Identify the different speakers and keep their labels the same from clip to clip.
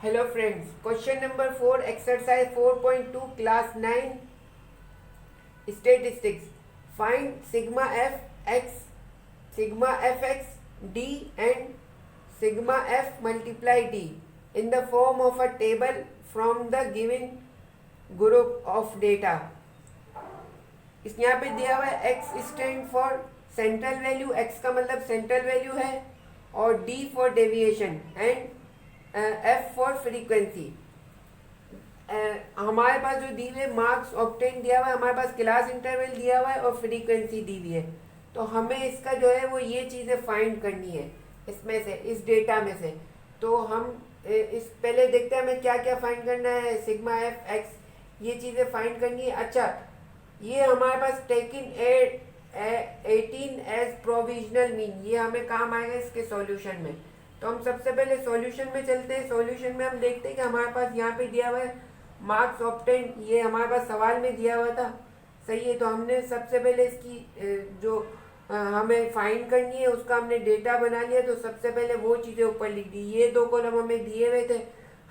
Speaker 1: Hello friends, question number 4, exercise 4.2, class 9, statistics. Find sigma f x, sigma fx d and sigma f multiply d in the form of a table from the given group of data. इस यहाँ पे दिया हुआ है x stand for central value, x का मतलब central value है, और d for deviation and f for frequency. हमारे पास जो दी हुए मार्क्स ऑब्टेन दिया हुआ है, हमारे पास क्लास इंटरवल दिया हुआ है और फ्रीक्वेंसी दी हुई है. तो हमें इसका जो है वो ये चीज़ें फाइंड करनी है इसमें से, इस डेटा में से. तो हम इस पहले देखते हैं हमें क्या क्या फाइंड करना है. सिग्मा एफ एक्स, ये चीज़ें फाइंड करनी है. अच्छा, ये हमारे पास टेकिन 18 एज प्रोविजनल मीन, ये हमें काम आएगा इसके सॉल्यूशन में. तो हम सबसे पहले सॉल्यूशन में चलते हैं. सॉल्यूशन में हम देखते हैं कि हमारे पास यहाँ पे दिया हुआ है मार्क्स ऑब्टेन, ये हमारे पास सवाल में दिया हुआ था. सही है. तो हमने सबसे पहले इसकी जो हमें फाइंड करनी है उसका हमने डेटा बना लिया. तो सबसे पहले वो चीज़ें ऊपर लिख दी. ये दो कॉलम हमें दिए हुए थे,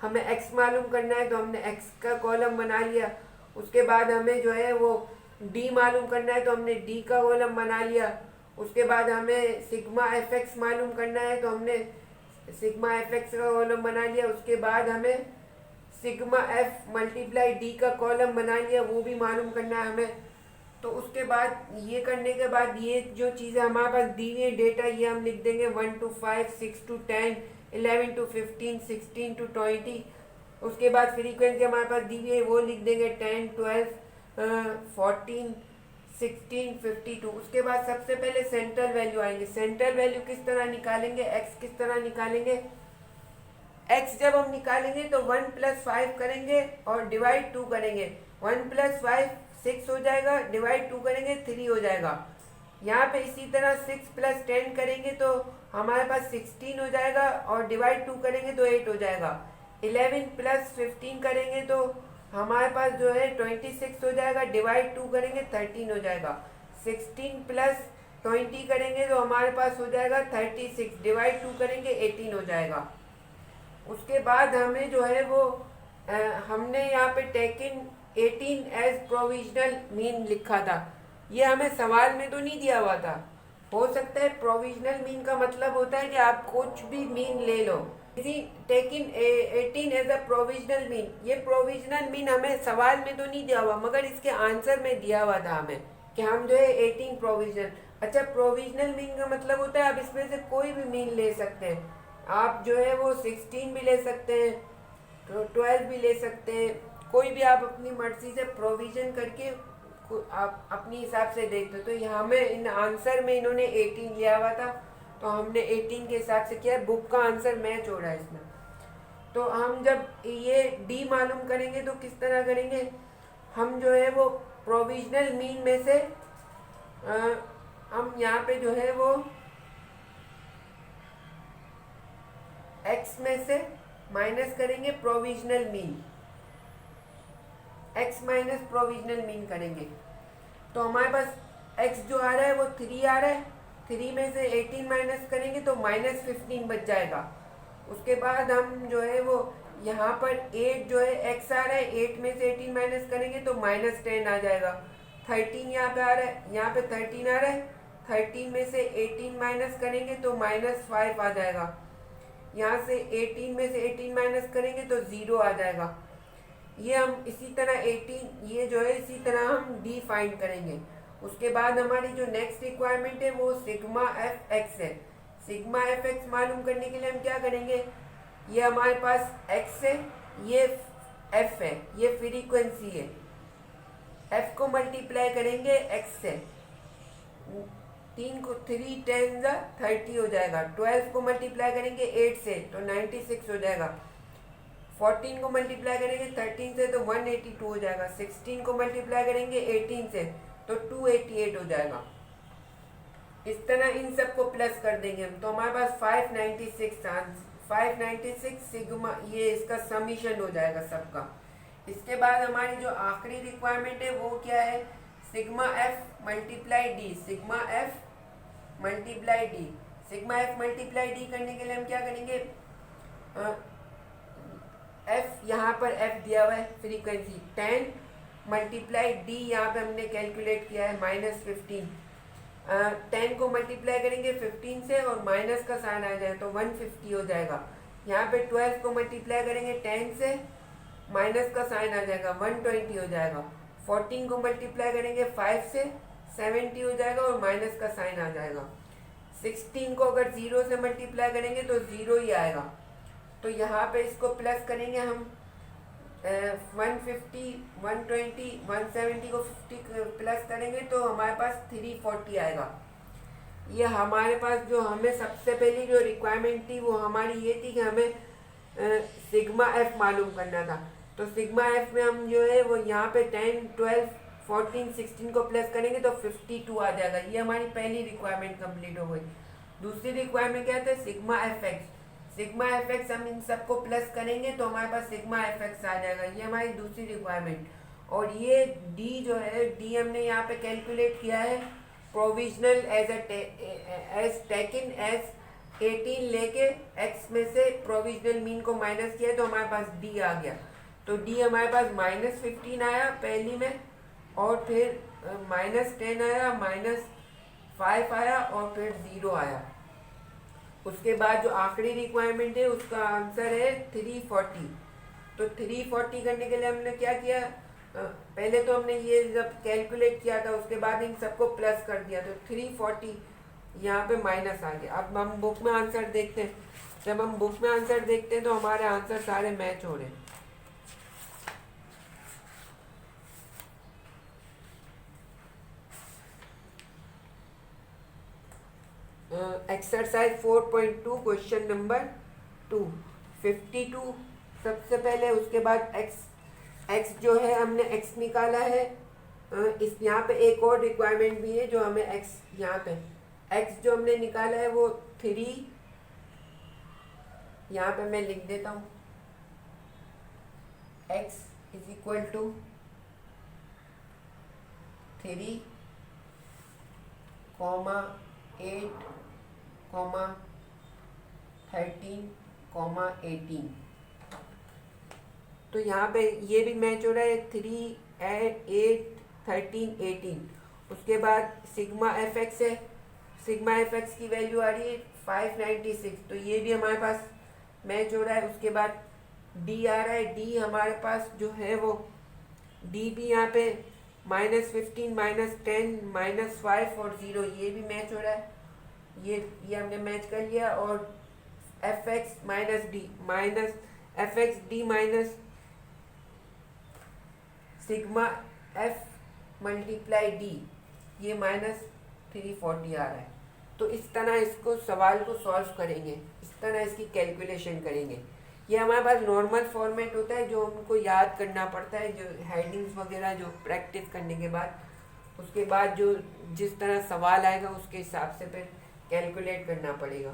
Speaker 1: हमें एक्स मालूम करना है तो हमने एक्स का कॉलम बना लिया. उसके बाद हमें जो है वो डी मालूम करना है तो हमने डी का कॉलम बना लिया. उसके बाद हमें सिग्मा एफ एक्स मालूम करना है तो हमने सिग्मा एफ एक्स का कॉलम बना लिया. उसके बाद हमें सिग्मा एफ मल्टीप्लाई डी का कॉलम बना लिया, वो भी मालूम करना है हमें. तो उसके बाद ये करने के बाद ये जो चीज़ें हमारे पास दी हुई है डेटा, ये हम लिख देंगे 1 to 5, 6 to 10, 11 to 15, 16 to 20. उसके बाद फ्रीक्वेंसी हमारे पास दी हुई है, वो लिख देंगे 10, 12, 14, 16, 52. उसके बाद सबसे पहले सेंट्रल वैल्यू आएंगे. सेंट्रल वैल्यू किस तरह निकालेंगे, एक्स किस तरह निकालेंगे. एक्स जब हम निकालेंगे तो 1 + 5 करेंगे और डिवाइड 2 करेंगे. 1 + 5 6 हो जाएगा, डिवाइड 2 करेंगे 3 हो जाएगा. यहाँ पे इसी तरह 6 + 10 करेंगे तो हमारे पास 16 हो जाएगा और डिवाइड 2 करेंगे तो 8 हो जाएगा. 11 + 15 करेंगे तो हमारे पास जो है 26 हो जाएगा, डिवाइड 2 करेंगे 13 हो जाएगा. 16 + 20 करेंगे तो हमारे पास हो जाएगा 36, डिवाइड 2 करेंगे 18 हो जाएगा. उसके बाद हमें जो है वो हमने यहाँ पे टेकिन 18 एज प्रोविजनल मीन लिखा था. ये हमें सवाल में तो नहीं दिया हुआ था. हो सकता है प्रोविजनल मीन का मतलब होता है कि आप कुछ भी मीन ले लो. इसी taking 18 as a provisional mean, ये प्रोविजनल मीन हमें सवाल में तो नहीं दिया हुआ, मगर इसके आंसर में दिया हुआ था हमें कि हम जो है 18 प्रोविजनल. अच्छा, प्रोविजनल मीन का मतलब होता है आप इसमें से कोई भी मीन ले सकते हैं. आप जो है वो 16 भी ले सकते हैं, 12 भी ले सकते हैं, कोई भी आप अपनी मर्जी से प्रोविजन करके आप अपनी हिसाब से देख लो. तो यहाँ में इन आंसर में इन्होंने 18 लिया हुआ था तो हमने 18 के हिसाब से किया. बुक का आंसर मैच हो रहा है इसमें. तो हम जब ये डी मालूम करेंगे तो किस तरह करेंगे, हम जो है वो प्रोविजनल मीन में से हम यहाँ पे जो है वो एक्स में से माइनस करेंगे provisional mean, x minus provisional mean करेंगे. तो हमारे पास एक्स जो आ रहा है वो 3 आ रहा है. 3 में से 18 माइनस करेंगे तो -15 बच जाएगा. उसके बाद हम जो है वो यहाँ पर 8 जो है एक्स आ रहा है, 8 में से 18 माइनस करेंगे तो -10 आ जाएगा. 13 यहाँ पे आ रहा है, यहाँ पे 13 आ रहा है. 13 में से 18 माइनस करेंगे तो -5 आ जाएगा. यहाँ से 18 में से 18 माइनस करेंगे तो 0 आ जाएगा. ये हम इसी तरह 18 ये जो है इसी तरह हम डी फाइंड करेंगे. उसके बाद हमारी जो नेक्स्ट रिक्वायरमेंट है वो सिग्मा एफ एक्स है. सिग्मा एफ एक्स मालूम करने के लिए हम क्या करेंगे, ये हमारे पास एक्स है, ये एफ है, ये फ्रीक्वेंसी है. एफ को मल्टीप्लाई करेंगे एक्स से, 3 को 3 10 30 हो जाएगा. 12 को मल्टीप्लाई करेंगे 8 से तो 96 हो जाएगा. 14 को मल्टीप्लाई करेंगे 13 से तो 182 हो जाएगा. 16 को मल्टीप्लाई करेंगे 18 से तो 288 हो जाएगा. इस तरह इन सबको प्लस कर देंगे हम तो हमारे पास 596 सिग्मा, ये इसका समीशन हो जाएगा सबका. इसके बाद हमारी जो आखिरी रिक्वायरमेंट है वो क्या है, sigma F multiply D. Sigma F multiply D, sigma F multiply D करने के लिए हम क्या करेंगे, यहाँ पर एफ दिया हुआ है फ्रीक्वेंसी 10 मल्टीप्लाई डी, यहाँ पे हमने कैलकुलेट किया है -15। 10 को मल्टीप्लाई करेंगे 15 से और माइनस का साइन आ जाए तो 150 हो जाएगा। यहाँ पे 12 को मल्टीप्लाई करेंगे 10 से, माइनस का साइन आ जाएगा 120 हो जाएगा। 14 को मल्टीप्लाई करेंगे 5 से, 70 हो जाएगा और माइनस का साइन आ जाएगा। 16 को अगर 0 से मल्टीप्लाई करेंगे तो 0 ही आएगा। तो यहाँ पे इसको प्लस करेंगे हम 150, 120, 170 को 50 प्लस करेंगे तो हमारे पास 340 आएगा। ये हमारे पास जो हमें सबसे पहली जो रिक्वायरमेंट थी वो हमारी ये थी कि हमें सिग्मा एफ मालूम करना था। तो सिग्मा एफ में हम जो है वो यहाँ पे 10, 12, 14, 16 को प्लस करेंगे तो 52 आ जाएगा। ये हमारी पहली रिक्वायरमेंट कंप्लीट हो गई। दूसरी रिक्वायरमेंट क्या था? Sigma F x. Sigma F x हम इन सबको प्लस करेंगे तो हमारे पास सिग्मा एफ एक्स आ जाएगा। ये हमारी दूसरी रिक्वायरमेंट। और ये डी जो है, डी हमने यहाँ पे कैलकुलेट किया है प्रोविजनल एज टेकन एज 18 लेके एक्स में से प्रोविजनल मीन को माइनस किया तो हमारे पास डी आ गया। तो डी हमारे पास -15 आया पहली में, और फिर -10 आया, -5 आया और फिर 0 आया। उसके बाद जो आखिरी रिक्वायरमेंट है उसका आंसर है 340। तो 340 करने के लिए हमने क्या किया? पहले तो हमने ये जब कैलकुलेट किया था उसके बाद इन सबको प्लस कर दिया तो 340 यहाँ पे माइनस आ गया। अब हम बुक में आंसर देखते हैं। जब हम बुक में आंसर देखते हैं तो हमारे आंसर सारे मैच हो रहे हैं। एक्सरसाइज 4.2 क्वेश्चन नंबर 2, 52 सबसे पहले। उसके बाद एक्स जो है हमने एक्स निकाला है। इस यहाँ पे एक और रिक्वायरमेंट भी है जो हमें एक्स, यहाँ पे एक्स जो हमने निकाला है वो 3, यहाँ पे मैं लिख देता हूँ x इज इक्वल टू 3, 8, 13, 18। तो यहाँ पे ये भी मैच हो रहा है 3, 8, 13, 18। उसके बाद सिग्मा एफ एक्स है। सिग्मा एफ एक्स की वैल्यू आ रही है 596, तो ये भी हमारे पास मैच हो रहा है। उसके बाद डी आ रहा है। डी हमारे पास जो है वो डी भी यहाँ पे -15, -10, -5 और 0, ये भी मैच हो रहा है। ये हमने मैच कर लिया। और F x D minus sigma F multiply D, ये -340 आ रहा है। तो इस तरह इसको सवाल को सॉल्व करेंगे, इस तरह इसकी कैलकुलेशन करेंगे। ये हमारे पास नॉर्मल फॉर्मेट होता है जो उनको याद करना पड़ता है, जो हेडिंग्स वगैरह जो प्रैक्टिस करने के बाद, उसके बाद जो जिस तरह सवाल आएगा उसके हिसाब से फिर कैलकुलेट करना पड़ेगा।